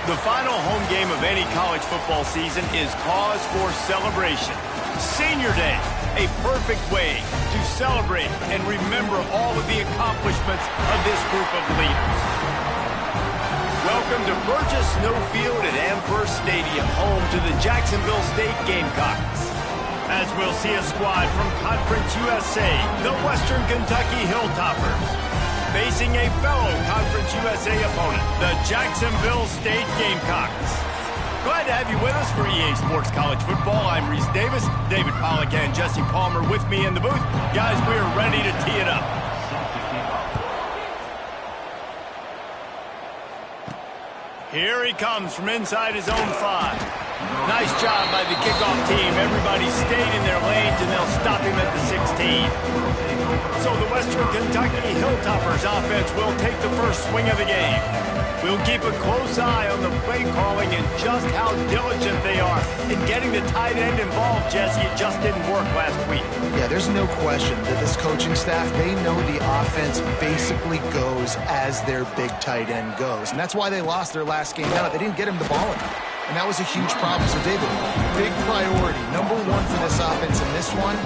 The final home game of any college football season is cause for celebration. Senior Day, a perfect way to celebrate and remember all of the accomplishments of this group of leaders. Welcome to Burgess Snowfield at Amherst Stadium, home to the Jacksonville State Gamecocks. As we'll see a squad from Conference USA, the Western Kentucky Hilltoppers, facing a fellow Conference USA opponent, the Jacksonville State Gamecocks. Glad to have you with us for EA Sports College Football. I'm Reese Davis, David Pollack and Jesse Palmer with me in the booth. Guys, we are ready to tee it up. Here he comes from inside his own 5. Nice job by the kickoff team. Everybody stayed in their lanes, and they'll stop him at the 16. So the Western Kentucky Hilltoppers offense will take the first swing of the game. We'll keep a close eye on the play calling and just how diligent they are in getting the tight end involved, Jesse. It just didn't work last week. Yeah, there's no question that this coaching staff, they know the offense basically goes as their big tight end goes. And that's why they lost their last game out. They didn't get him the ball enough. And that was a huge problem. So, David, big priority, number one for this offense in this one,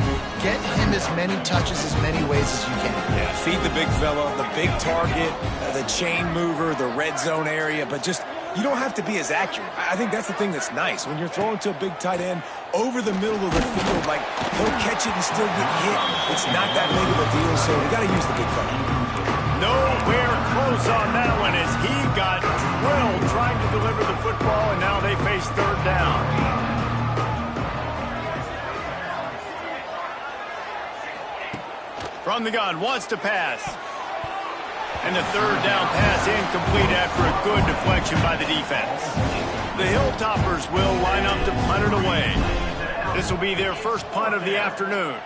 get him as many touches, as many ways as you can. Yeah, feed the big fella, the big target, the chain mover, the red zone area, but just, you don't have to be as accurate. I think that's the thing that's nice. When you're throwing to a big tight end over the middle of the field, like, he'll catch it and still get hit. It's not that big of a deal, so we got to use the big fella. Nowhere close on that one as he got drilled trying to deliver the football, and now they face third down. From the gun, wants to pass. And the third down pass incomplete after a good deflection by the defense. The Hilltoppers will line up to punt it away. This will be their first punt of the afternoon.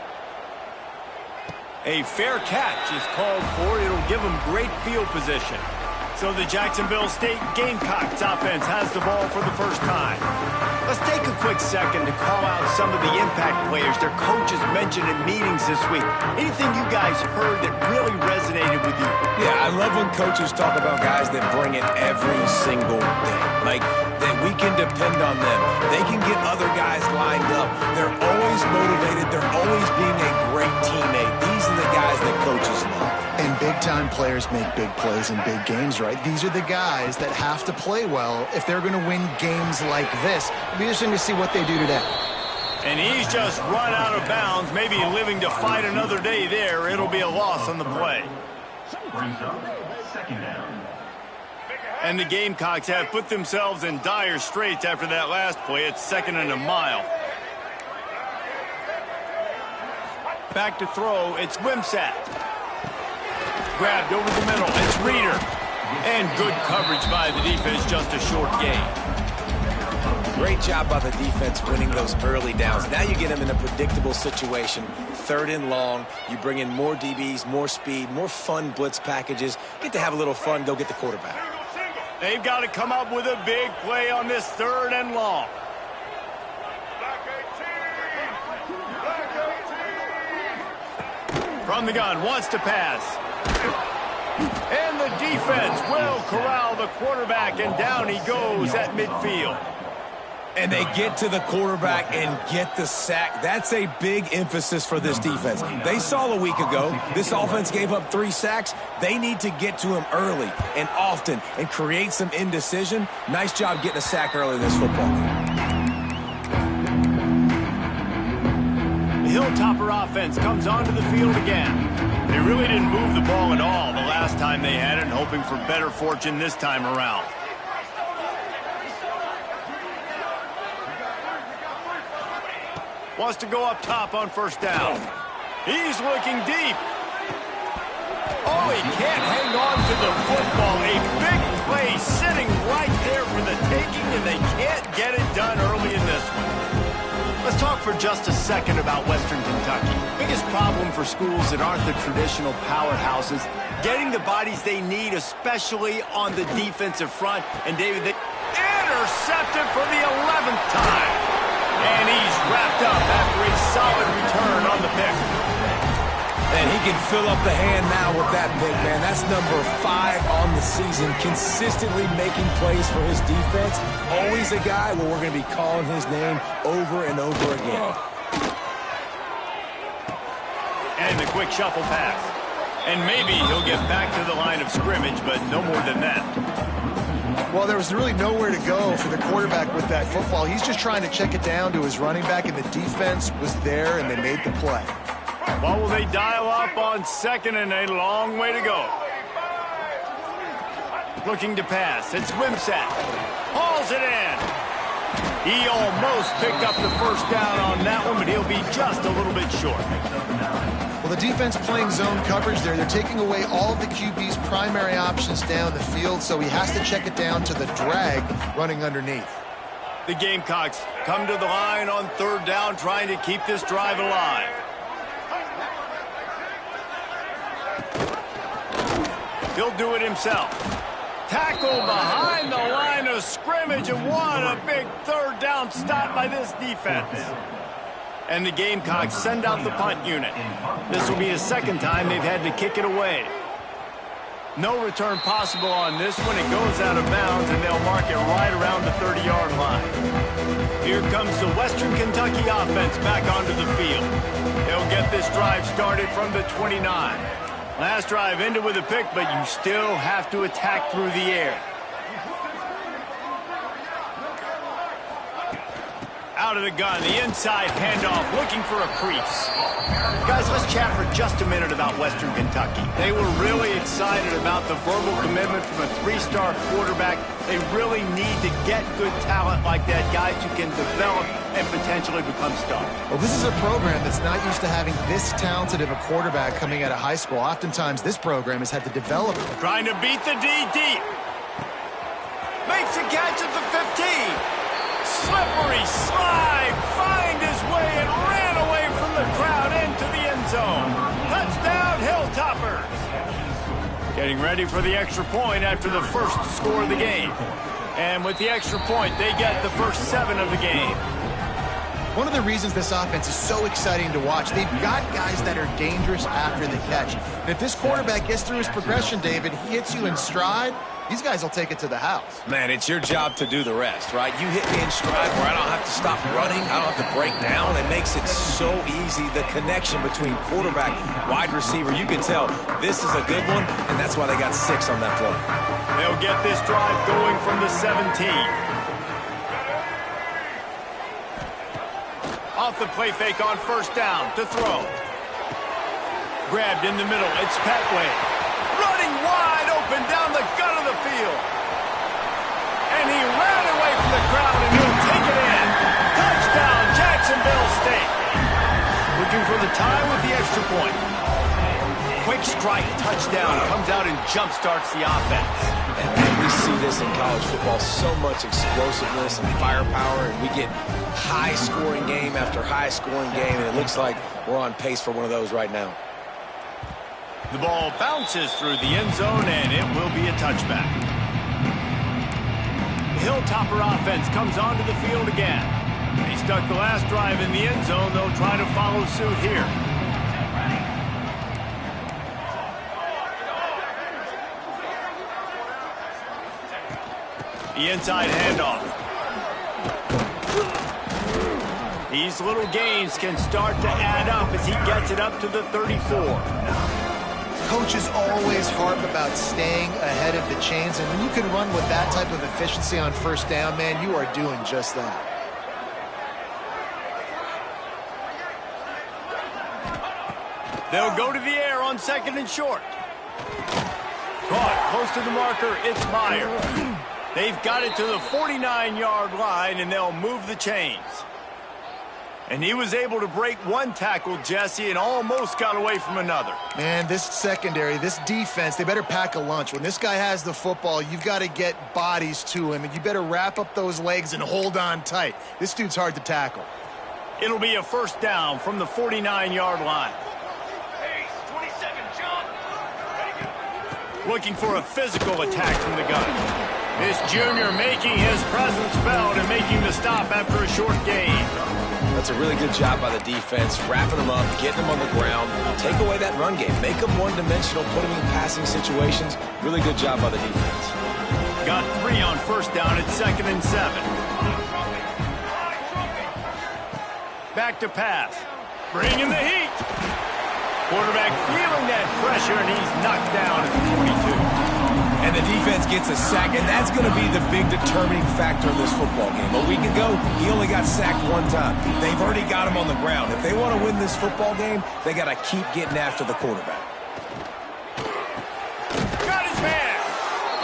A fair catch is called for. It'll give them great field position. So the Jacksonville State Gamecocks offense has the ball for the first time. Let's take a quick second to call out some of the impact players their coaches mentioned in meetings this week. Anything you guys heard that really resonated with you? Yeah, I love when coaches talk about guys that bring it every single day. Like, that we can depend on them. They can get other guys lined up. They're always motivated. They're always being a great teammate. These are the guys that coaches love. And big-time players make big plays in big games, right? These are the guys that have to play well if they're going to win games like this. It'll be interesting to see what they do today. And he's just run out of bounds, maybe living to fight another day there. It'll be a loss on the play. And the Gamecocks have put themselves in dire straits after that last play. It's 2nd and a mile. Back to throw. It's Wimsatt. Grabbed over the middle. It's Reeder. And good coverage by the defense, just a short gain. Great job by the defense winning those early downs. Now you get them in a predictable situation. 3rd and long. You bring in more DBs, more speed, more fun blitz packages. Get to have a little fun, go get the quarterback. They've got to come up with a big play on this 3rd and long. From the gun, wants to pass. And the defense will corral the quarterback, and down he goes at midfield. And they get to the quarterback and get the sack. That's a big emphasis for this defense. They saw a week ago, this offense gave up 3 sacks. They need to get to him early and often and create some indecision. Nice job getting a sack early in this football game. The Hilltopper offense comes onto the field again. They really didn't move the ball at all the last time they had it, hoping for better fortune this time around. Wants to go up top on 1st down. He's looking deep. Oh, he can't hang on to the football. A big play sitting right there for the taking, and they can't get it done early in this one. Let's talk for just a second about Western Kentucky. Biggest problem for schools that aren't the traditional powerhouses, getting the bodies they need, especially on the defensive front. And David, they intercepted for the 11th time. And he's wrapped up after a solid return on the pick. And he can fill up the hand now with that big man. That's number 5 on the season, consistently making plays for his defense. Always a guy where we're going to be calling his name over and over again. And the quick shuffle pass. And maybe he'll get back to the line of scrimmage, but no more than that. Well, there was really nowhere to go for the quarterback with that football. He's just trying to check it down to his running back, and the defense was there, and they made the play. What will they dial up on second and a long way to go? Looking to pass. It's Wimsatt. Hauls it in. He almost picked up the first down on that one, but he'll be just a little bit short. Well, the defense playing zone coverage there. They're taking away all of the QB's primary options down the field, so he has to check it down to the drag running underneath. The Gamecocks come to the line on third down, trying to keep this drive alive. He'll do it himself. Tackle behind the line of scrimmage, and what a big third down stop by this defense. And the Gamecocks send out the punt unit. This will be the second time they've had to kick it away. No return possible on this one. It goes out of bounds, and they'll mark it right around the 30-yard line. Here comes the Western Kentucky offense back onto the field. They'll get this drive started from the 29. Last drive ended with a pick, but you still have to attack through the air. Out of the gun, the inside handoff, looking for a crease. Guys, let's chat for just a minute about Western Kentucky. They were really excited about the verbal commitment from a 3-star quarterback. They really need to get good talent like that, guys who can develop and potentially become stars. Well, this is a program that's not used to having this talented of a quarterback coming out of high school. Oftentimes, this program has had to develop it. Trying to beat the D deep. Makes a catch at the 15. Slippery slide, find his way and ran away from the crowd into the end zone. Touchdown, Hilltoppers. Getting ready for the extra point after the first score of the game. And with the extra point, they get the first 7 of the game. One of the reasons this offense is so exciting to watch, they've got guys that are dangerous after the catch. And if this quarterback gets through his progression, David, he hits you in stride, these guys will take it to the house. Man, it's your job to do the rest, right? You hit me in stride where I don't have to stop running. I don't have to break down. It makes it so easy. The connection between quarterback, wide receiver, you can tell this is a good one, and that's why they got 6 on that play. They'll get this drive going from the 17. Off the play fake on first down to throw. Grabbed in the middle. It's Petway. Running wide open down the gut of the field. And he ran away from the crowd, and he'll take it in. Touchdown, Jacksonville State. Looking for the tie with the extra point. Quick strike touchdown. Comes out and jump-starts the offense. And we see this in college football, so much explosiveness and firepower, and we get high-scoring game after high-scoring game, and it looks like we're on pace for one of those right now. The ball bounces through the end zone, and it will be a touchback. The Hilltopper offense comes onto the field again. They stuck the last drive in the end zone. They'll try to follow suit here. The inside handoff. These little gains can start to add up as he gets it up to the 34. Coaches always harp about staying ahead of the chains, and when you can run with that type of efficiency on first down, man, you are doing just that. They'll go to the air on second and short. Caught close to the marker, it's Meyer. They've got it to the 49-yard line, and they'll move the chains. And he was able to break one tackle, Jesse, and almost got away from another. Man, this secondary, this defense, they better pack a lunch. When this guy has the football, you've got to get bodies to him, and you better wrap up those legs and hold on tight. This dude's hard to tackle. It'll be a first down from the 49-yard line. Looking for a physical attack from the gun. This junior making his presence felt and making the stop after a short gain. That's a really good job by the defense, wrapping them up, getting them on the ground, take away that run game, make them one-dimensional, put them in passing situations. Really good job by the defense. Got 3 on first down at 2nd and 7. Back to pass. Bringing the heat. Quarterback feeling that pressure, and he's knocked down at the 22. And the defense gets a sack, and that's going to be the big determining factor in this football game. A week ago, he only got sacked 1 time. They've already got him on the ground. If they want to win this football game, they got to keep getting after the quarterback. Got his man.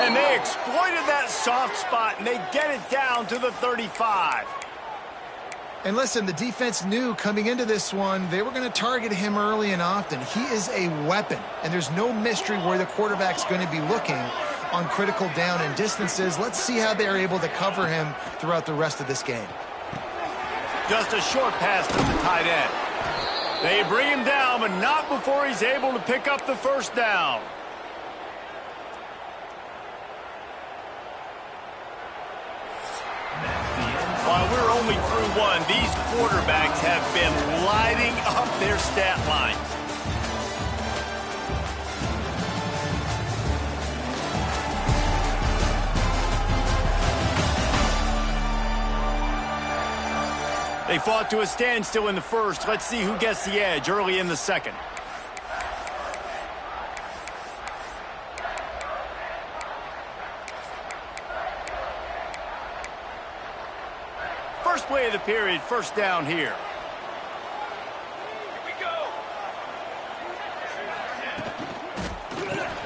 And they exploited that soft spot, and they get it down to the 35. And listen, the defense knew coming into this one, they were going to target him early and often. He is a weapon, and there's no mystery where the quarterback's going to be looking on critical down and distances. Let's see how they're able to cover him throughout the rest of this game. Just a short pass to the tight end. They bring him down, but not before he's able to pick up the first down. While we're only through 1, these quarterbacks have been lighting up their stat lines. They fought to a standstill in the first. Let's see who gets the edge early in the second. First play of the period, first down here. Here we go.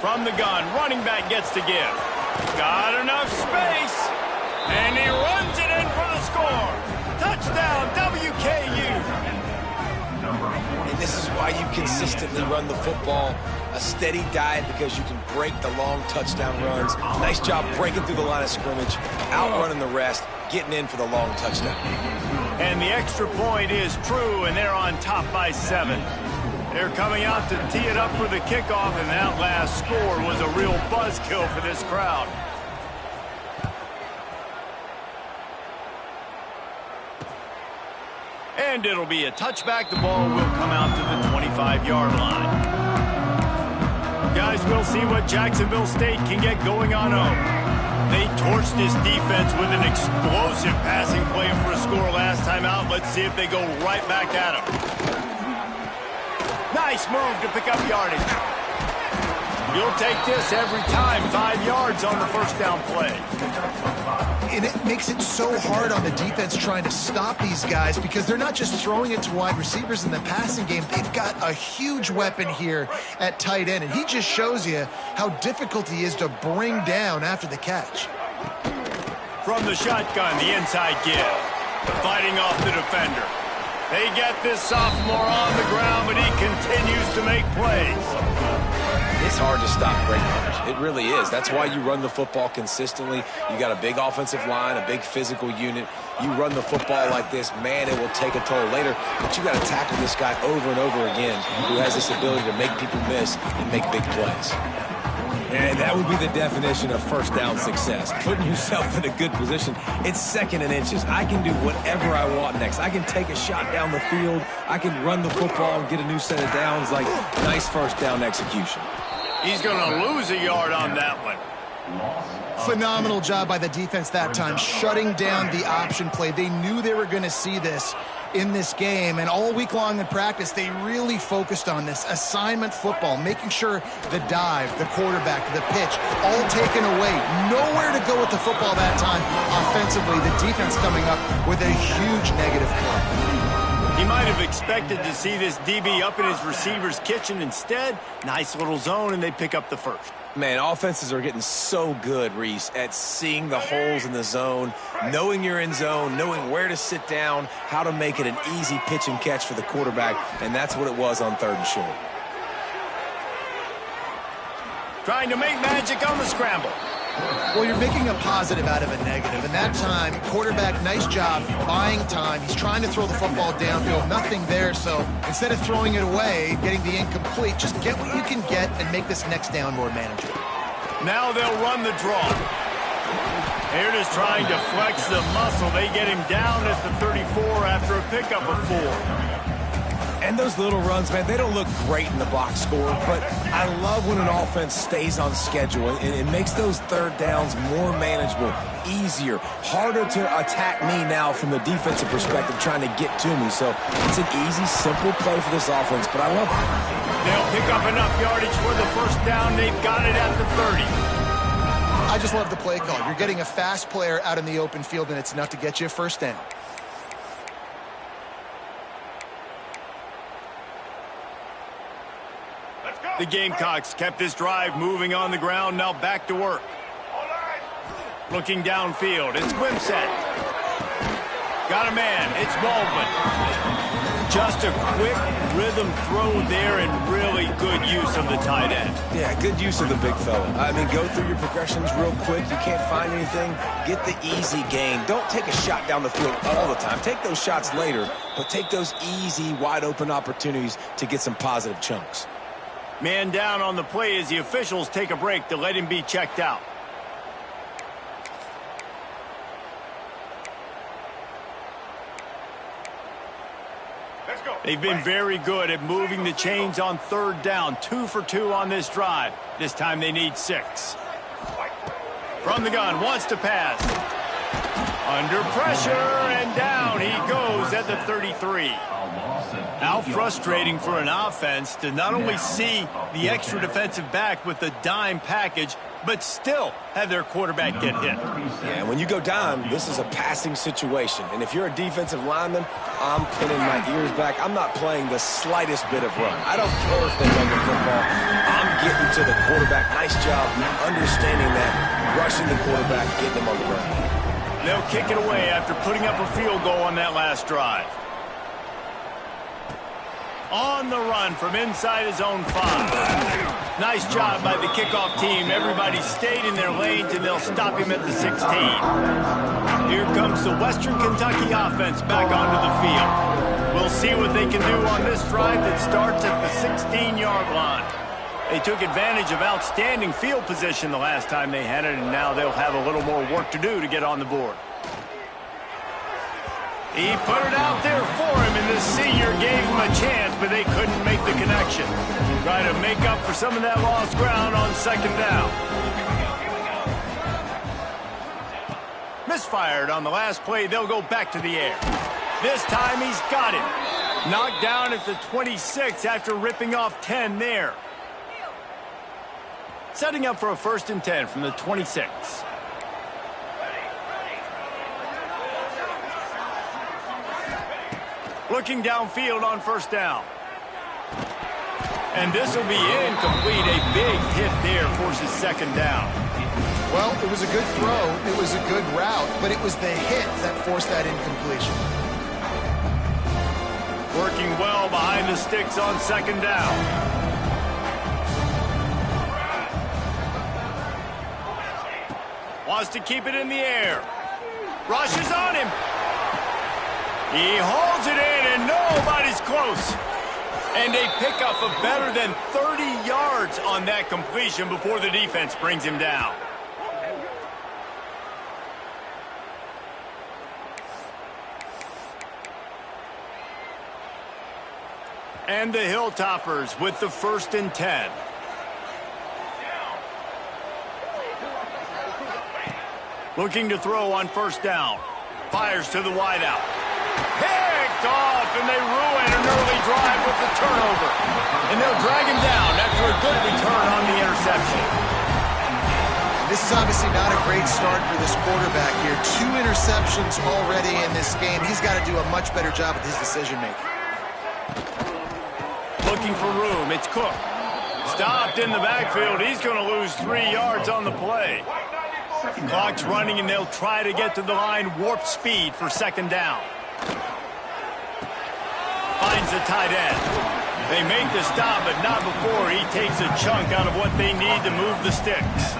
From the gun, running back gets to give. Got enough space. And he runs it in for the score. Touchdown, WKU. And this is why you consistently run the football. A steady diet because you can break the long touchdown runs. Nice job breaking through the line of scrimmage, outrunning the rest, getting in for the long touchdown. And the extra point is true, and they're on top by 7. They're coming out to tee it up for the kickoff, and that last score was a real buzzkill for this crowd. And it'll be a touchback. The ball will come out to the 25-yard line. Guys, we'll see what Jacksonville State can get going on home. They torched this defense with an explosive passing play for a score last time out. Let's see if they go right back at him. Nice move to pick up yardage. You'll take this every time. 5 yards on the first down play. And it makes it so hard on the defense trying to stop these guys because they're not just throwing it to wide receivers in the passing game. They've got a huge weapon here at tight end, and he just shows you how difficult he is to bring down after the catch. From the shotgun, the inside give. Fighting off the defender. They get this sophomore on the ground, but he continues to make plays. It's hard to stop great runners. It really is. That's why you run the football consistently. You got a big offensive line, a big physical unit. You run the football like this, man, it will take a toll later. But you got to tackle this guy over and over again who has this ability to make people miss and make big plays. And that would be the definition of first down success. Putting yourself in a good position. It's 2nd and inches. I can do whatever I want next. I can take a shot down the field. I can run the football and get a new set of downs. Like, nice first down execution. He's going to lose a yard on that one. Phenomenal job by the defense that time, shutting down the option play. They knew they were going to see this in this game, and all week long in practice, they really focused on this assignment football, making sure the dive, the quarterback, the pitch, all taken away. Nowhere to go with the football that time offensively. The defense coming up with a huge negative play. He might have expected to see this DB up in his receiver's kitchen. Instead, nice little zone, and they pick up the first. Man, offenses are getting so good, Reese, at seeing the holes in the zone, knowing you're in zone, knowing where to sit down, how to make it an easy pitch and catch for the quarterback, and that's what it was on 3rd and short. Trying to make magic on the scramble. Well, you're making a positive out of a negative, and that time, quarterback, nice job, buying time. He's trying to throw the football downfield, nothing there, so instead of throwing it away, getting the incomplete, just get what you can get and make this next down more manageable. Now they'll run the draw. They're just trying to flex the muscle. They get him down at the 34 after a pickup of 4. And those little runs, man, they don't look great in the box score, but I love when an offense stays on schedule. It makes those third downs more manageable, easier, harder to attack me now from the defensive perspective trying to get to me. So it's an easy, simple play for this offense, but I love it. They'll pick up enough yardage for the first down. They've got it at the 30. I just love the play call. You're getting a fast player out in the open field, and it's enough to get you a first down. The Gamecocks kept this drive moving on the ground, now back to work. Looking downfield, it's Wimsatt. Got a man, it's Baldwin. Just a quick rhythm throw there and really good use of the tight end. Yeah, good use of the big fella. I mean, go through your progressions real quick. You can't find anything, get the easy gain. Don't take a shot down the field all the time. Take those shots later, but take those easy, wide-open opportunities to get some positive chunks. Man down on the play as the officials take a break to let him be checked out. They've been very good at moving the chains on third down. 2 for 2 on this drive. This time they need 6. From the gun, wants to pass. Under pressure, and down he goes at the 33. How frustrating for an offense to not only see the extra defensive back with the dime package, but still have their quarterback get hit. Yeah, when you go dime, this is a passing situation. And if you're a defensive lineman, I'm pinning my ears back. I'm not playing the slightest bit of run. I don't care if they run the football. I'm getting to the quarterback. Nice job understanding that, rushing the quarterback, getting him on the ground. They'll kick it away after putting up a field goal on that last drive. On the run from inside his own 5. Nice job by the kickoff team. Everybody stayed in their lanes, and they'll stop him at the 16. Here comes the Western Kentucky offense back onto the field. We'll see what they can do on this drive that starts at the 16-yard line. They took advantage of outstanding field position the last time they had it, and now they'll have a little more work to do to get on the board. He put it out there for him, and the senior gave him a chance, but they couldn't make the connection. Try to make up for some of that lost ground on second down. Misfired on the last play. They'll go back to the air. This time he's got it. Knocked down at the 26 after ripping off 10 there. Setting up for a 1st and 10 from the 26. Looking downfield on 1st down. And this will be incomplete. A big hit there forces 2nd down. Well, it was a good throw. It was a good route, but it was the hit that forced that incompletion. Working well behind the sticks on 2nd down. Wants to keep it in the air. Rushes on him. He holds it in, and nobody's close. And a pickup of better than 30 yards on that completion before the defense brings him down. And the Hilltoppers with the 1st and 10. Looking to throw on 1st down. Fires to the wideout. Picked off, and they ruin an early drive with the turnover. And they'll drag him down after a good return on the interception. This is obviously not a great start for this quarterback here. 2 interceptions already in this game. He's got to do a much better job with his decision-making. Looking for room, it's Cook. Stopped in the backfield. He's going to lose 3 yards on the play. Clock's running, and they'll try to get to the line. Warp speed for 2nd down. Finds the tight end. They make the stop, but not before he takes a chunk out of what they need to move the sticks.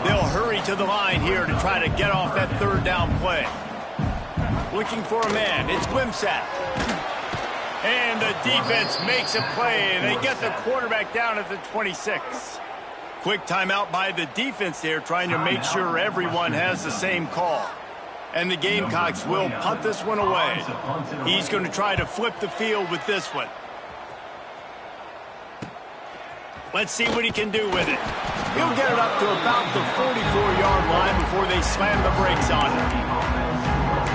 They'll hurry to the line here to try to get off that 3rd down play. Looking for a man. It's Wimsatt. And the defense makes a play, and they get the quarterback down at the 26. Quick timeout by the defense there, trying to make sure everyone has the same call. And the Gamecocks will punt this one away. He's going to try to flip the field with this one. Let's see what he can do with it. He'll get it up to about the 44-yard line before they slam the brakes on him.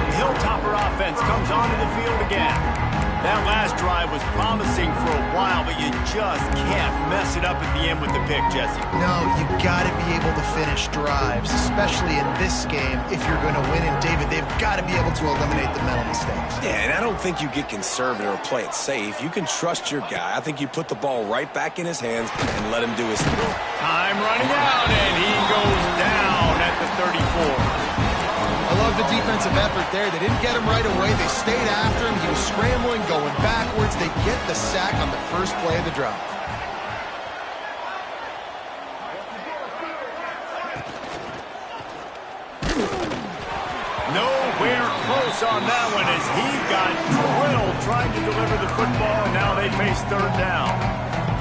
The Hilltopper offense comes onto the field again. That last drive was promising for a while, but you just can't mess it up at the end with the pick, Jesse. No, you got to be able to finish drives, especially in this game if you're going to win. And, David, they've got to be able to eliminate the mental mistakes. Yeah, and I don't think you get conservative or play it safe. You can trust your guy. I think you put the ball right back in his hands and let him do his thing. Time running out, and he goes down at the 34. I love the defensive effort there. They didn't get him right away. They stayed after him. He was scrambling, going backwards. They get the sack on the first play of the drive. Nowhere close on that one as he got drilled trying to deliver the football, and now they face third down.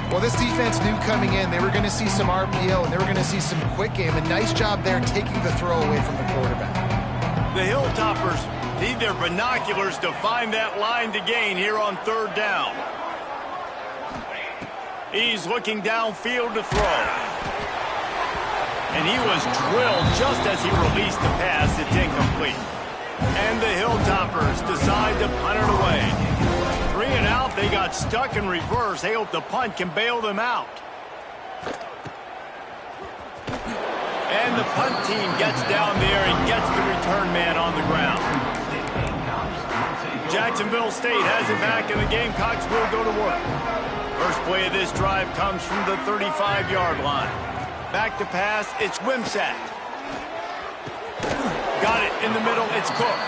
Well, this defense knew coming in they were going to see some RPO and they were going to see some quick game. A nice job there taking the throw away from the quarterback. The Hilltoppers need their binoculars to find that line to gain here on third down. He's looking downfield to throw. And he was drilled just as he released the pass. It's incomplete. And the Hilltoppers decide to punt it away. 3 and out, they got stuck in reverse. They hope the punt can bail them out. And the punt team gets down there and gets the return man on the ground. Jacksonville State has it back, and the Gamecocks will go to work. First play of this drive comes from the 35-yard line. Back to pass, it's Wimsatt. Got it in the middle, it's Cook.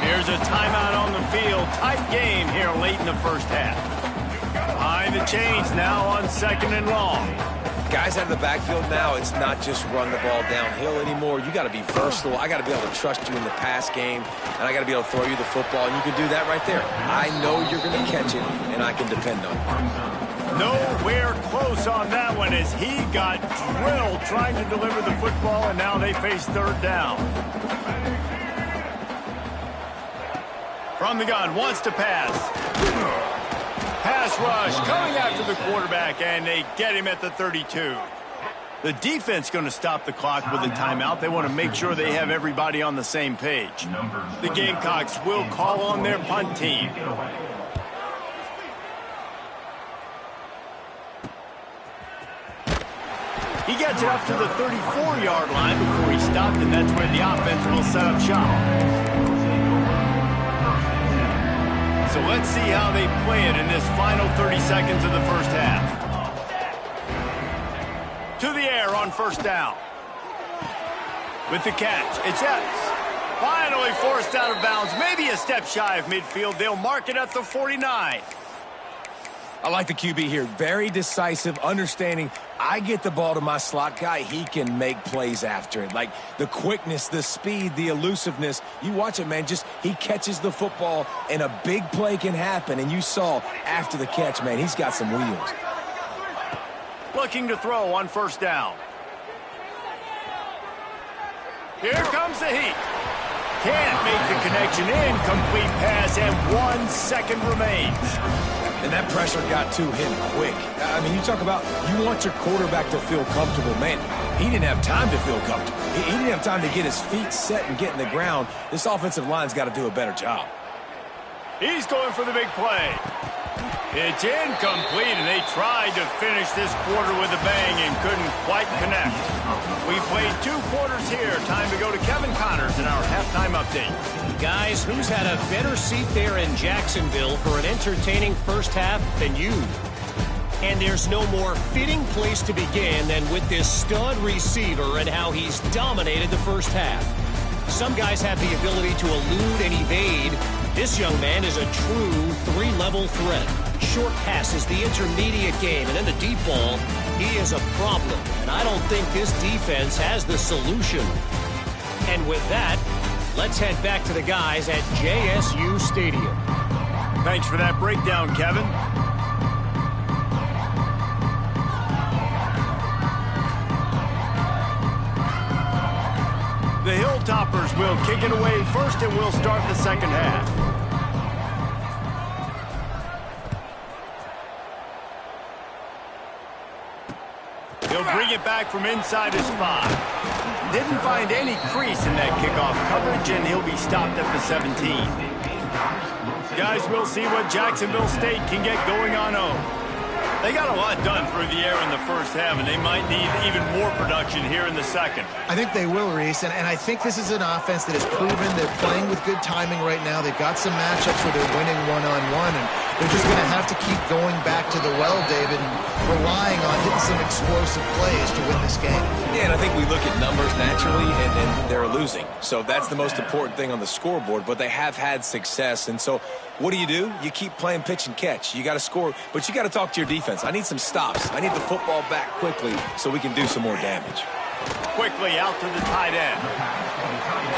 Here's a timeout on the field. Tight game here late in the first half. Behind the chains now on 2nd and long. Guys out of the backfield now, it's not just run the ball downhill anymore. You got to be versatile. I got to be able to trust you in the pass game, and I got to be able to throw you the football, and you can do that right there. I know you're going to catch it, and I can depend on it. Nowhere close on that one as he got drilled trying to deliver the football, and now they face third down. From the gun, wants to pass. Pass rush coming after the quarterback, and they get him at the 32. The defense going to stop the clock with a timeout. They want to make sure they have everybody on the same page. The Gamecocks will call on their punt team. He gets it up to the 34-yard line before he stopped, and that's where the offense will set up shop. So let's see how they play it in this final 30 seconds of the first half. To the air on first down. With the catch, it's Epps. Finally forced out of bounds, maybe a step shy of midfield. They'll mark it at the 49. I like the QB here. Very decisive, understanding I get the ball to my slot guy, he can make plays after it. Like the quickness, the speed, the elusiveness. You watch it, man, just he catches the football and a big play can happen. And you saw after the catch, man, he's got some wheels. Looking to throw on first down. Here comes the heat. Can't make the connection. Incomplete pass, and 1 second remains. And that pressure got to him quick. I mean, you talk about you want your quarterback to feel comfortable. Man, he didn't have time to feel comfortable. He didn't have time to get his feet set and get in the ground. This offensive line's got to do a better job. He's going for the big play. It's incomplete, and they tried to finish this quarter with a bang and couldn't quite connect. We played 2 quarters here. Time to go to Kevin Connors in our halftime update. Guys, who's had a better seat there in Jacksonville for an entertaining first half than you? And there's no more fitting place to begin than with this stud receiver and how he's dominated the first half. Some guys have the ability to elude and evade. This young man is a true 3-level threat. Short passes, the intermediate game, and then the deep ball. He is a problem, and I don't think this defense has the solution. And with that, let's head back to the guys at JSU Stadium. Thanks for that breakdown, Kevin. The Hilltoppers will kick it away first, and we'll start the second half. He'll bring it back from inside his 5. Didn't find any crease in that kickoff coverage, and he'll be stopped at the 17. Guys, we'll see what Jacksonville State can get going on home. They got a lot done through the air in the first half, and they might need even more production here in the second. I think they will, Reese, and I think this is an offense that has proven they're playing with good timing right now. They've got some matchups where they're winning one-on-one, and they're just going to have to keep going back to the well, David, and relying on hitting some explosive plays to win this game. Yeah, and I think we look at numbers naturally, and they're losing. So that's the most important thing on the scoreboard, but they have had success. And so what do? You keep playing pitch and catch. You got to score, but you got to talk to your defense. I need some stops. I need the football back quickly so we can do some more damage. Quickly out to the tight end.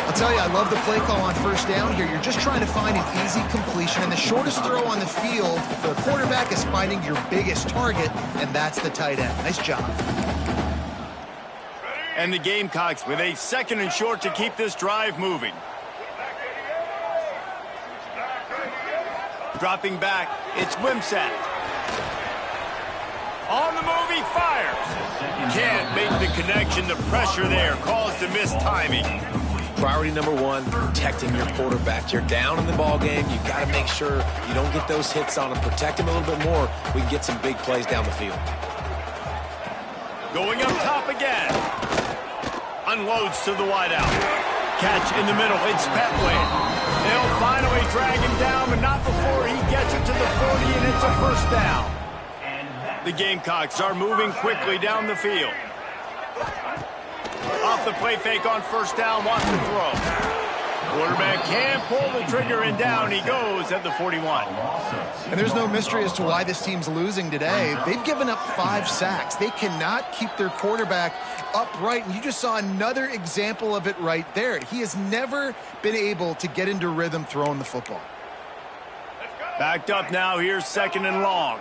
I'll tell you, I love the play call on first down here. You're just trying to find an easy completion, and the shortest throw on the field for the quarterback is finding your biggest target, and that's the tight end. Nice job. And the Gamecocks with a 2nd and short to keep this drive moving. Dropping back, it's Wimsatt. On the move, he fires. Can't make the connection. The pressure there caused the missed timing. Priority number 1, protecting your quarterback. You're down in the ball game. You got to make sure you don't get those hits on him. Protect him a little bit more. We can get some big plays down the field. Going up top again. Unloads to the wideout. Catch in the middle. It's Petway. They'll finally drag him down, but not before he gets it to the 40, and it's a first down. The Gamecocks are moving quickly down the field. Off the play fake on first down, wants to throw. Quarterback can't pull the trigger, and down he goes at the 41. And there's no mystery as to why this team's losing today. They've given up 5 sacks. They cannot keep their quarterback upright, and you just saw another example of it right there. He has never been able to get into rhythm throwing the football. Backed up now, here's 2nd and long.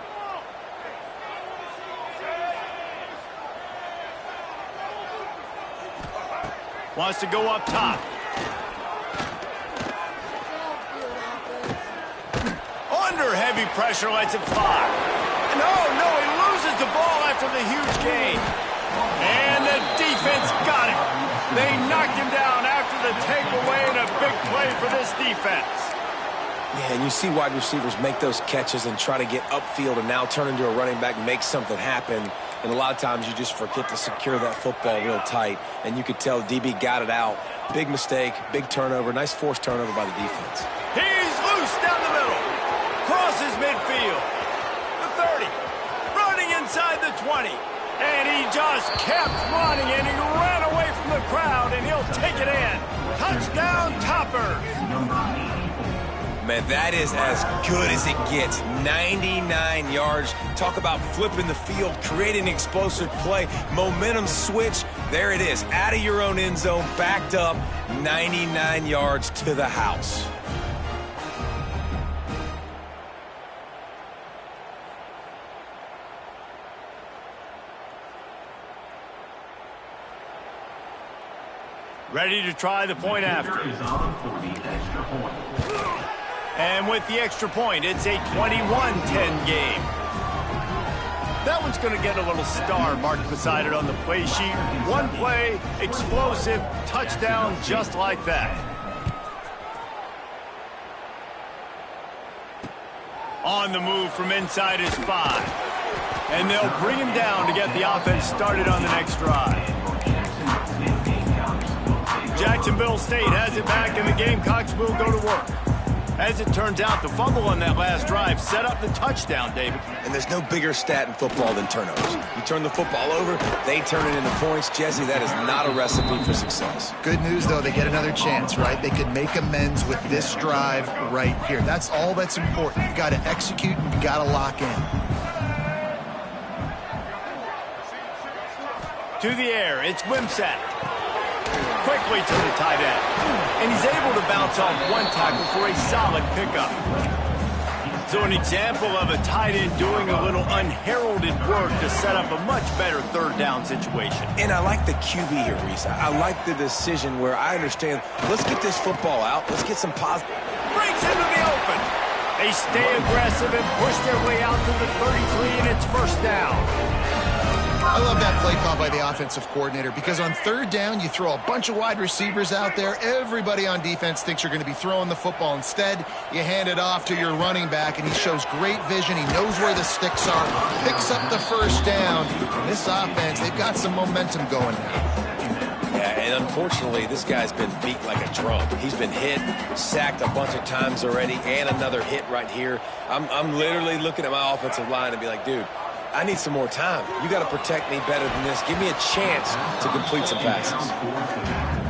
Wants to go up top. Under heavy pressure, lets it fly. No, he loses the ball after the huge gain. And the defense got him. They knocked him down after the takeaway, and a big play for this defense. Yeah, and you see wide receivers make those catches and try to get upfield and now turn into a running back and make something happen. And a lot of times you just forget to secure that football real tight. And you could tell DB got it out. Big mistake, big turnover, nice forced turnover by the defense. He's loose down the middle. Crosses midfield. The 30. Running inside the 20. And he just kept running, and he ran away from the crowd, and he'll take it in. Touchdown, Toppers. Man, that is as good as it gets. 99 yards. Talk about flipping the field, creating an explosive play. Momentum switch. There it is. Out of your own end zone, backed up. 99 yards to the house. Ready to try the point after. And with the extra point, it's a 21-10 game. That one's going to get a little star marked beside it on the play sheet. One play, explosive, touchdown just like that. On the move from inside his 5. And they'll bring him down to get the offense started on the next drive. Jacksonville State has it back, and the Gamecocks will go to work. As it turns out, the fumble on that last drive set up the touchdown, David. And there's no bigger stat in football than turnovers. You turn the football over, they turn it into points. Jesse, that is not a recipe for success. Good news, though, they get another chance, right? They could make amends with this drive right here. That's all that's important. You've got to execute, and you've got to lock in. To the air, it's Wimsatt. Quickly to the tight end. And he's able to bounce off one tackle for a solid pickup. So an example of a tight end doing a little unheralded work to set up a much better third down situation. And I like the QB here, Reese. I like the decision where I understand, let's get this football out. Let's get some positive. Breaks into the open. They stay aggressive and push their way out to the 33, and it's first down. I love that play call by the offensive coordinator because on third down, you throw a bunch of wide receivers out there. Everybody on defense thinks you're going to be throwing the football. Instead, you hand it off to your running back, and he shows great vision. He knows where the sticks are, picks up the first down. And this offense, they've got some momentum going now. Yeah, and unfortunately, this guy's been beat like a drum. He's been hit, sacked a bunch of times already, and another hit right here. I'm literally looking at my offensive line and be like, dude, I need some more time. You got to protect me better than this. Give me a chance to complete some passes.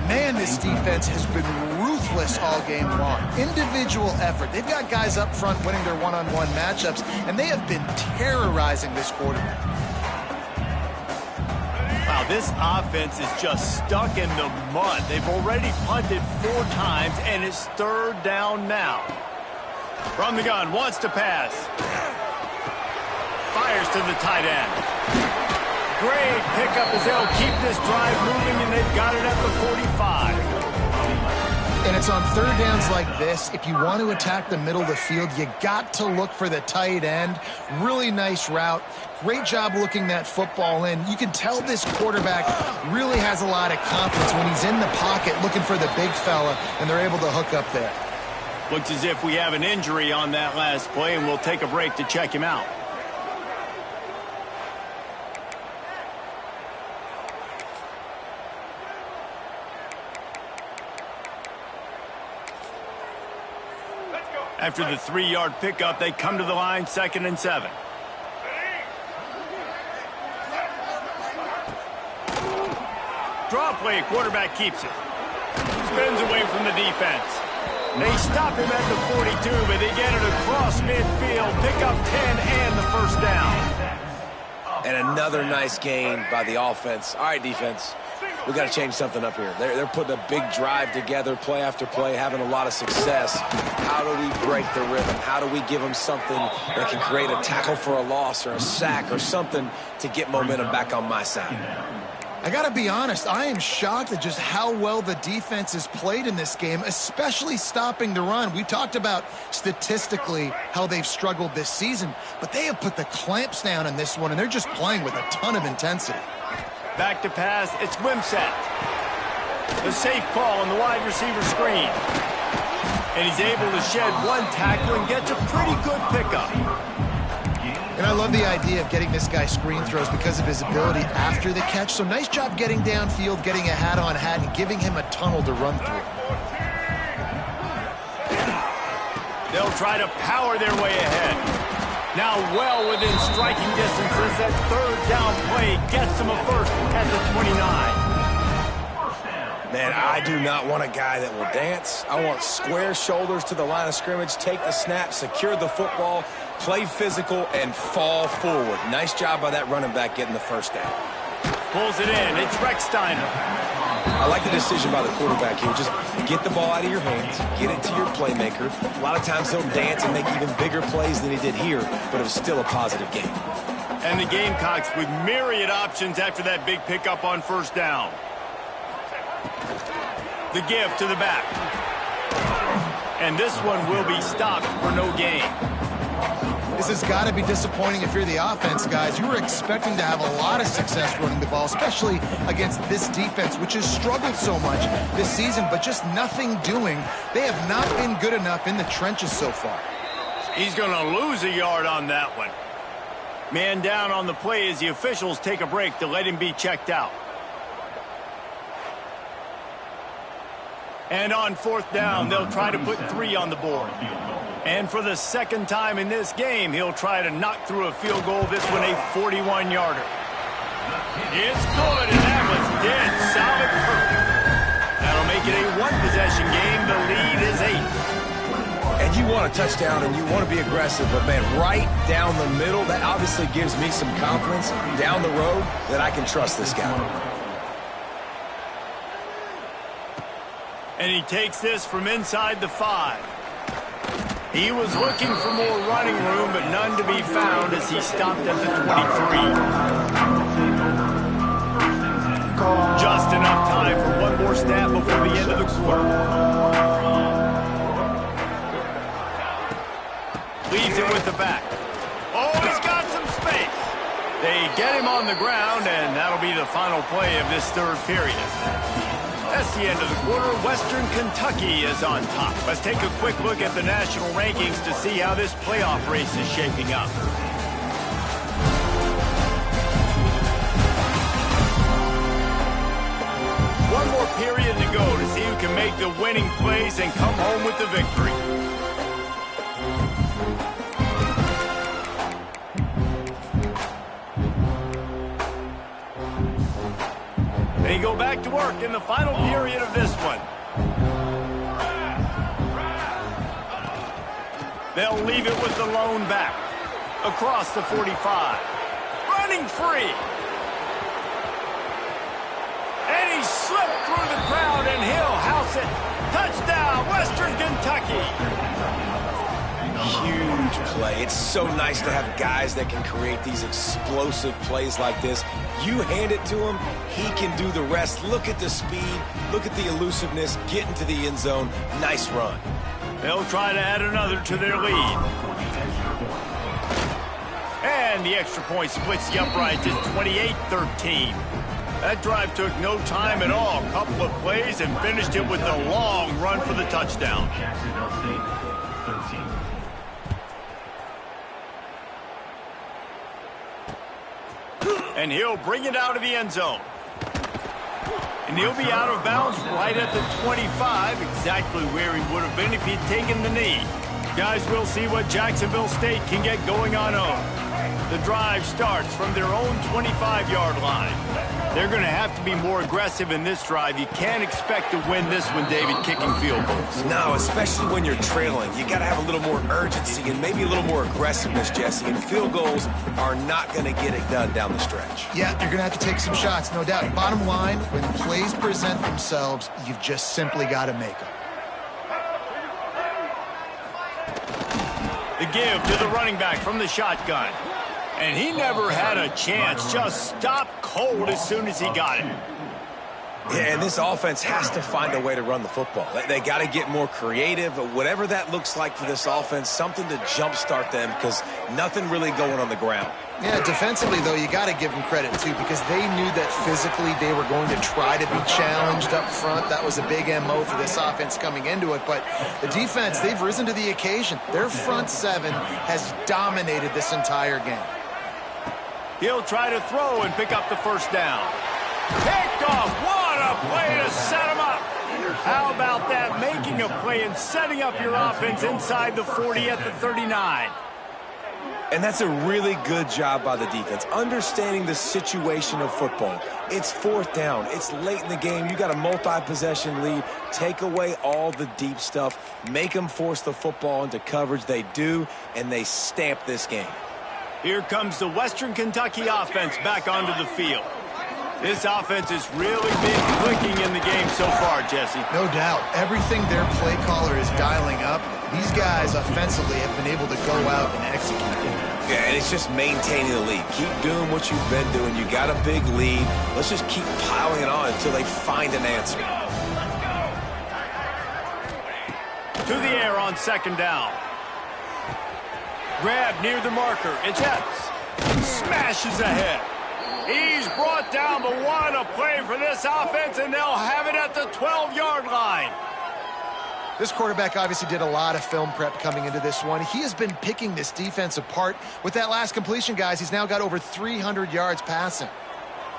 Man, this defense has been ruthless all game long. Individual effort. They've got guys up front winning their one-on-one matchups, and they have been terrorizing this quarterback. Wow, this offense is just stuck in the mud. They've already punted 4 times, and it's third down now. From the gun, wants to pass. Fires to the tight end. Great pickup as they'll keep this drive moving, and they've got it at the 45. And it's on third downs like this. If you want to attack the middle of the field, you got to look for the tight end. Really nice route. Great job looking that football in. You can tell this quarterback really has a lot of confidence when he's in the pocket looking for the big fella, and they're able to hook up there. Looks as if we have an injury on that last play, and we'll take a break to check him out. After the 3-yard pickup, they come to the line, 2nd and 7. Draw play, quarterback keeps it. Spins away from the defense. They stop him at the 42, but they get it across midfield, pick up 10 and the first down. And another nice gain by the offense. All right, defense. We got to change something up here. They're putting a big drive together, play after play, having a lot of success. How do we break the rhythm? How do we give them something that can create a tackle for a loss or a sack or something to get momentum back on my side? I got to be honest, I am shocked at just how well the defense has played in this game, especially stopping the run. We talked about statistically how they've struggled this season, but they have put the clamps down in this one, and they're just playing with a ton of intensity. Back to pass, it's Wimsatt. The safe call on the wide receiver screen. And he's able to shed one tackle and gets a pretty good pickup. And I love the idea of getting this guy screen throws because of his ability after the catch. So nice job getting downfield, getting a hat-on-hat, and giving him a tunnel to run through. They'll try to power their way ahead. Now well within striking distances. That third down play gets them a first at the 29. Man, I do not want a guy that will dance. I want square shoulders to the line of scrimmage, take the snap, secure the football, play physical, and fall forward. Nice job by that running back getting the first down. Pulls it in. It's Recksteiner. I like the decision by the quarterback here. Just get the ball out of your hands, get it to your playmaker. A lot of times he'll dance and make even bigger plays than he did here, but it was still a positive game. And the Gamecocks with myriad options after that big pickup on first down. The give to the back. And this one will be stopped for no gain. This has got to be disappointing if you're the offense, guys. You were expecting to have a lot of success running the ball, especially against this defense, which has struggled so much this season, but just nothing doing. They have not been good enough in the trenches so far. He's going to lose a yard on that one. Man down on the play as the officials take a break to let him be checked out. And on fourth down, they'll try to put 3 on the board. And for the second time in this game, he'll try to knock through a field goal, this one a 41-yarder. It's good, and that was dead solid perfect. That'll make it a one-possession game. The lead is 8. And you want a touchdown and you want to be aggressive, but, man, right down the middle, that obviously gives me some confidence down the road that I can trust this guy. And he takes this from inside the 5. He was looking for more running room, but none to be found as he stopped at the 23. Just enough time for one more snap before the end of the quarter. Leaves it with the back. Oh, he's got some space. They get him on the ground, and that'll be the final play of this third period. That's the end of the quarter. Western Kentucky is on top. Let's take a quick look at the national rankings to see how this playoff race is shaping up. One more period to go to see who can make the winning plays and come home with the victory. They go back to work in the final period of this one. They'll leave it with the lone back. Across the 45. Running free. And he slipped through the crowd, and he'll house it. Touchdown, Western Kentucky. Huge play. It's so nice to have guys that can create these explosive plays like this. You hand it to him, he can do the rest. Look at the speed, look at the elusiveness, get into the end zone. Nice run. They'll try to add another to their lead. And the extra point splits the uprights. It's 28-13. That drive took no time at all. A couple of plays and finished it with a long run for the touchdown. And he'll bring it out of the end zone. And he'll be out of bounds right at the 25, exactly where he would have been if he'd taken the knee. Guys, we'll see what Jacksonville State can get going on home. The drive starts from their own 25-yard line. They're going to have to be more aggressive in this drive. You can't expect to win this one, David, kicking field goals. No, especially when you're trailing. You got to have a little more urgency and maybe a little more aggressiveness, Jesse. And field goals are not going to get it done down the stretch. Yeah, you're going to have to take some shots, no doubt. Bottom line, when plays present themselves, you've just simply got to make them. The give to the running back from the shotgun. And he never had a chance, just stopped cold as soon as he got it. Yeah, and this offense has to find a way to run the football. They got to get more creative, but whatever that looks like for this offense, something to jumpstart them because nothing really going on the ground. Yeah, defensively, though, you got to give them credit, too, because they knew that physically they were going to try to be challenged up front. That was a big MO for this offense coming into it. But the defense, they've risen to the occasion. Their front seven has dominated this entire game. He'll try to throw and pick up the first down. Picked off. What a play to set him up. How about that? Making a play and setting up your offense inside the 40 at the 39. And that's a really good job by the defense, understanding the situation of football. It's fourth down. It's late in the game. You got a multi-possession lead. Take away all the deep stuff. Make them force the football into coverage. They do, and they stamp this game. Here comes the Western Kentucky offense back onto the field. This offense has really been clicking in the game so far, Jesse. No doubt. Everything their play caller is dialing up, these guys offensively have been able to go out and execute. Yeah, and it's just maintaining the lead. Keep doing what you've been doing. You got a big lead. Let's just keep piling it on until they find an answer. To the air on second down. Grab near the marker. It's Epps. Smashes ahead. He's brought down, but what a play for this offense, and they'll have it at the 12-yard line. This quarterback obviously did a lot of film prep coming into this one. He has been picking this defense apart. With that last completion, guys, he's now got over 300 yards passing.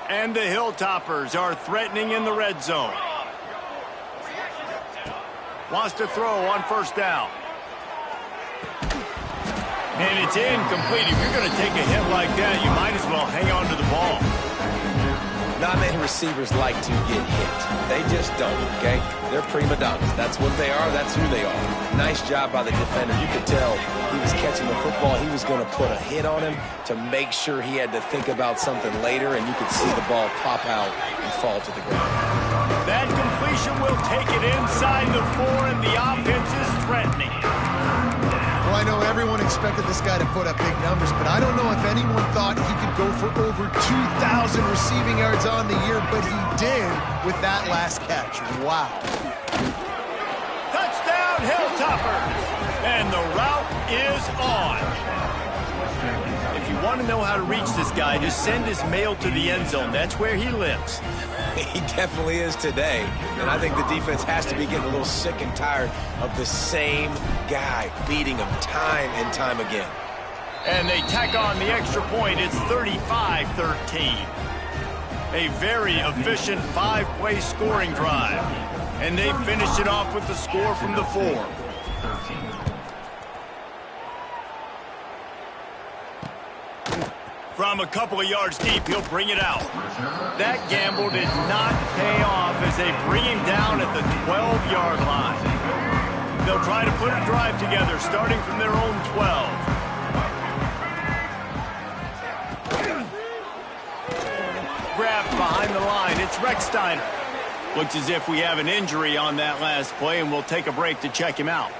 And the Hilltoppers are threatening in the red zone. Wants to throw on first down. And it's incomplete. If you're going to take a hit like that, you might as well hang on to the ball. Not many receivers like to get hit. They just don't, okay? They're prima donnas. That's what they are. That's who they are. Nice job by the defender. You could tell he was catching the football. He was going to put a hit on him to make sure he had to think about something later, and you could see the ball pop out and fall to the ground. That completion will take it inside the 4, and the offense is threatening. know everyone expected this guy to put up big numbers, but I don't know if anyone thought he could go for over 2,000 receiving yards on the year, but he did with that last catch. Wow. Touchdown, Hilltoppers! And the route is on. If you want to know how to reach this guy, just send his mail to the end zone. That's where he lives. He definitely is today. And I think the defense has to be getting a little sick and tired of the same guy beating him time and time again. And they tack on the extra point. It's 35-13. A very efficient 5-play scoring drive. And they finish it off with the score from the 4. From a couple of yards deep, he'll bring it out. That gamble did not pay off as they bring him down at the 12-yard line. They'll try to put a drive together, starting from their own 12. Grabbed behind the line. It's Recksteiner. Looks as if we have an injury on that last play, and we'll take a break to check him out.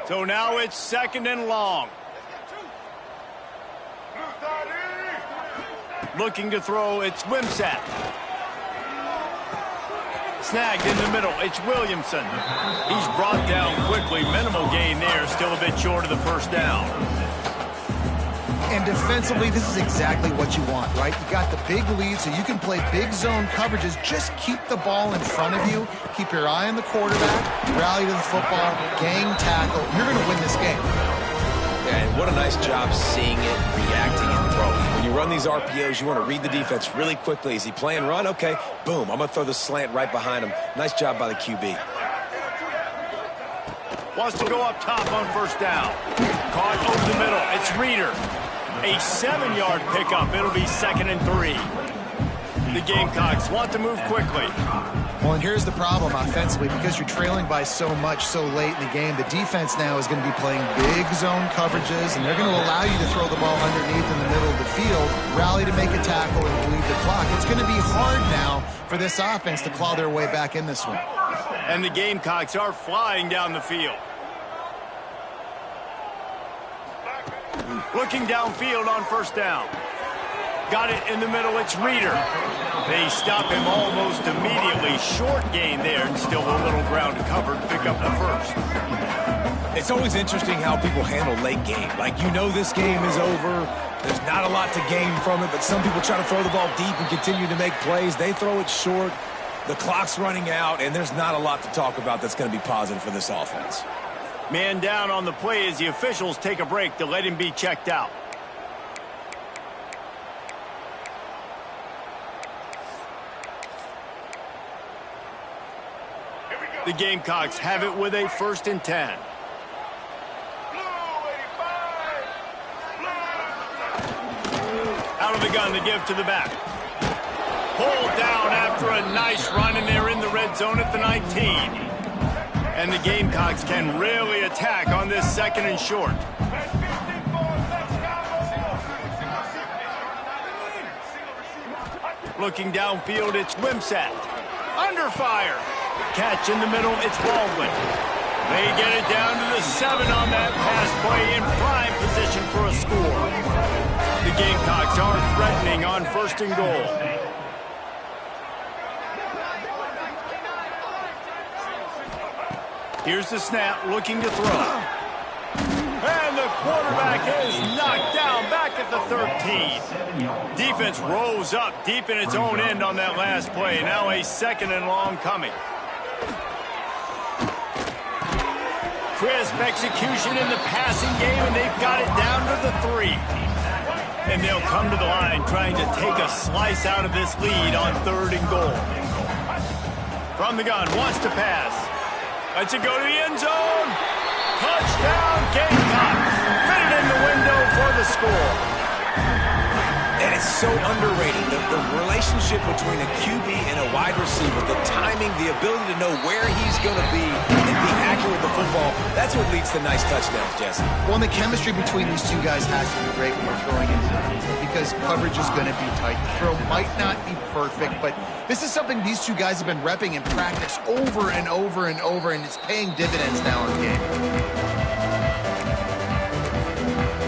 So now it's 2nd and long. Looking to throw, it's Wimsatt. Snagged in the middle, it's Williamson. He's brought down quickly. Minimal gain there, still a bit short of the first down. And defensively, this is exactly what you want, right? You got the big lead, so you can play big zone coverages. Just keep the ball in front of you. Keep your eye on the quarterback. Rally to the football. Gang tackle. You're going to win this game. Yeah, and what a nice job seeing it, reacting, and throwing. When you run these RPOs, you want to read the defense really quickly. Is he playing run? Okay, boom. I'm going to throw the slant right behind him. Nice job by the QB. Wants to go up top on first down. Caught over the middle. It's Reeder. A 7-yard pickup. It'll be 2nd and 3. The Gamecocks want to move quickly. Well, and here's the problem offensively. Because you're trailing by so much so late in the game, the defense now is going to be playing big zone coverages, and they're going to allow you to throw the ball underneath in the middle of the field, rally to make a tackle, and bleed the clock. It's going to be hard now for this offense to claw their way back in this one. And the Gamecocks are flying down the field. Looking downfield on first down. Got it in the middle, it's Reeder. They stop him almost immediately. Short gain there, and still a little ground to cover to pick up the first. It's always interesting how people handle late game. Like, you know this game is over. There's not a lot to gain from it, but some people try to throw the ball deep and continue to make plays. They throw it short. The clock's running out, and there's not a lot to talk about that's going to be positive for this offense. Man down on the play as the officials take a break to let him be checked out. The Gamecocks have it with a 1st and 10. Out of the gun to give to the back. Pulled down after a nice run, and they're in the red zone at the 19. And the Gamecocks can really attack on this 2nd and short. Looking downfield, it's Wimsatt. Under fire. Catch in the middle, it's Baldwin. They get it down to the 7 on that pass play, in prime position for a score. The Gamecocks are threatening on 1st and goal. Here's the snap, looking to throw. And the quarterback is knocked down back at the 13. Defense rose up deep in its own end on that last play. Now a 2nd and long coming. Crisp execution in the passing game, and they've got it down to the 3. And they'll come to the line trying to take a slice out of this lead on 3rd and goal. From the gun, wants to pass. Lets it go to the end zone. Touchdown, Gamecocks. Fit it in the window for the score. And it's so underrated. The relationship relationship between a QB and a wide receiver, the timing, the ability to know where he's going to be and be accurate with the football, that's what leads to nice touchdowns, Jesse. Well, and the chemistry between these two guys has to be great when we're throwing into the field because coverage is going to be tight. The throw might not be perfect, but this is something these two guys have been repping in practice over and over and over, and it's paying dividends now in the game.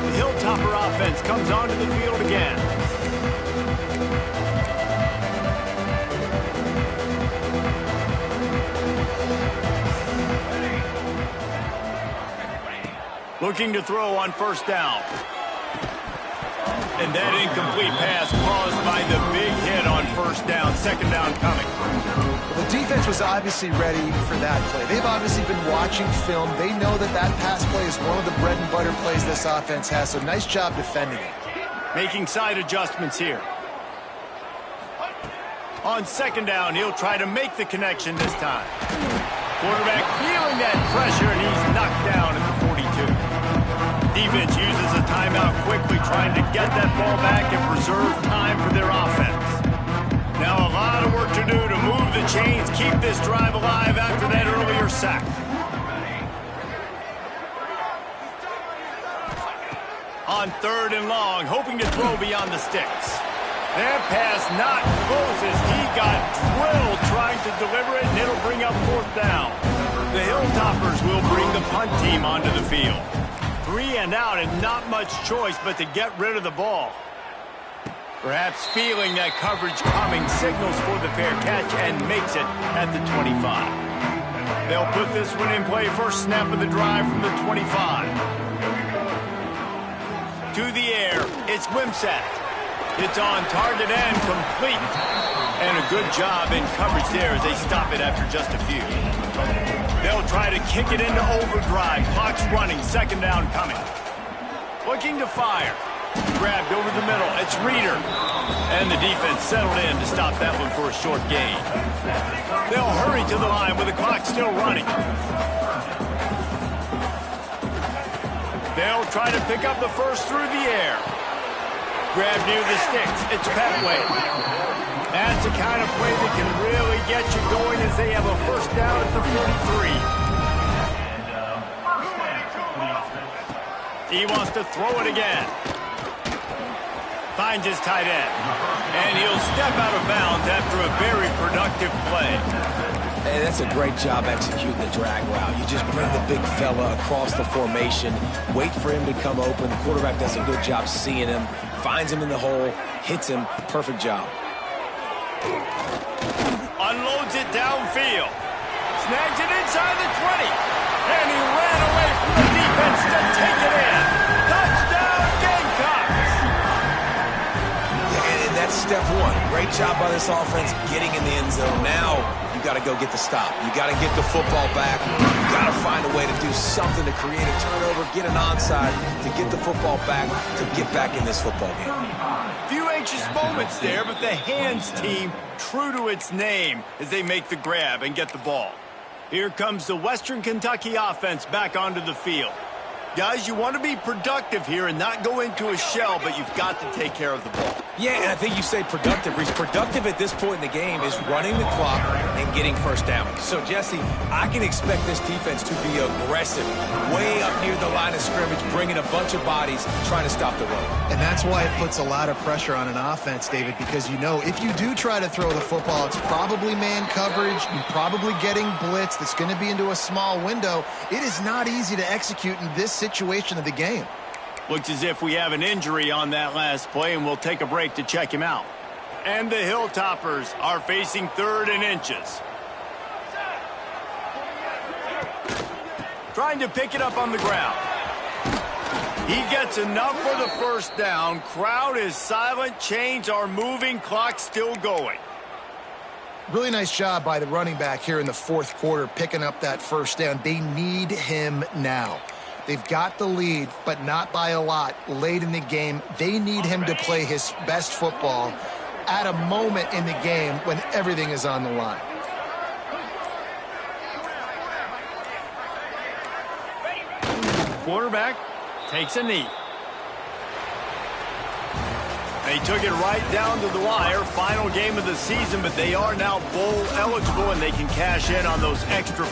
The Hilltopper offense comes onto the field again. Looking to throw on first down. And that incomplete pass caused by the big hit on first down. Second down coming. Well, the defense was obviously ready for that play. They've obviously been watching film. They know that that pass play is one of the bread and butter plays this offense has, so nice job defending it. Making side adjustments here. On second down, he'll try to make the connection this time. Quarterback feeling that pressure, and he's knocked down at the 42. Defense uses a timeout quickly, trying to get that ball back and preserve time for their offense. Now a lot of work to do to move the chains, keep this drive alive after that earlier sack. On third and long, hoping to throw beyond the sticks. That pass not close as he got drilled trying to deliver it, and it'll bring up fourth down. The Hilltoppers will bring the punt team onto the field. 3 and out and not much choice but to get rid of the ball. Perhaps feeling that coverage coming, signals for the fair catch and makes it at the 25. They'll put this one in play, first snap of the drive from the 25. To the air, it's Wimsatt. It's on target and complete. And a good job in coverage there as they stop it after just a few. They'll try to kick it into overdrive. Clock's running, second down coming. Looking to fire. Grabbed over the middle, it's Reeder. And the defense settled in to stop that one for a short gain. They'll hurry to the line with the clock still running. They'll try to pick up the first through the air. Grab near the sticks. It's Petway. That's the kind of play that can really get you going as they have a first down at the 43. He wants to throw it again. Finds his tight end. And he'll step out of bounds after a very productive play. Hey, that's a great job executing the drag route. You just bring the big fella across the formation, wait for him to come open. The quarterback does a good job seeing him, finds him in the hole, hits him. Perfect job. Unloads it downfield. Snags it inside the 20. And he ran away from the defense to take it in. Touchdown, Gamecocks! And that's step one. Great job by this offense getting in the end zone. Now you got to go get the stop. You got to get the football back. You got to find a way to do something to create a turnover, get an onside, to get the football back, to get back in this football game. Few anxious moments there, but the hands team true to its name as they make the grab and get the ball. Here comes the Western Kentucky offense back onto the field. Guys, you want to be productive here and not go into a shell, but you've got to take care of the ball. Yeah, and I think you say productive. Reese, productive at this point in the game is running the clock and getting first down. So, Jesse, I can expect this defense to be aggressive, way up near the line of scrimmage, bringing a bunch of bodies, trying to stop the run. And that's why it puts a lot of pressure on an offense, David, because you know if you do try to throw the football, it's probably man coverage. You're probably getting blitz that's going to be into a small window. It is not easy to execute in this situation of the game. Looks as if we have an injury on that last play, and we'll take a break to check him out. And the Hilltoppers are facing third and inches. Trying to pick it up on the ground. He gets enough for the first down. Crowd is silent. Chains are moving. Clock still going. Really nice job by the running back here in the fourth quarter, picking up that first down. They need him now. They've got the lead, but not by a lot late in the game. They need him to play his best football at a moment in the game when everything is on the line. Quarterback takes a knee. They took it right down to the wire. Final game of the season, but they are now bowl eligible, and they can cash in on those extra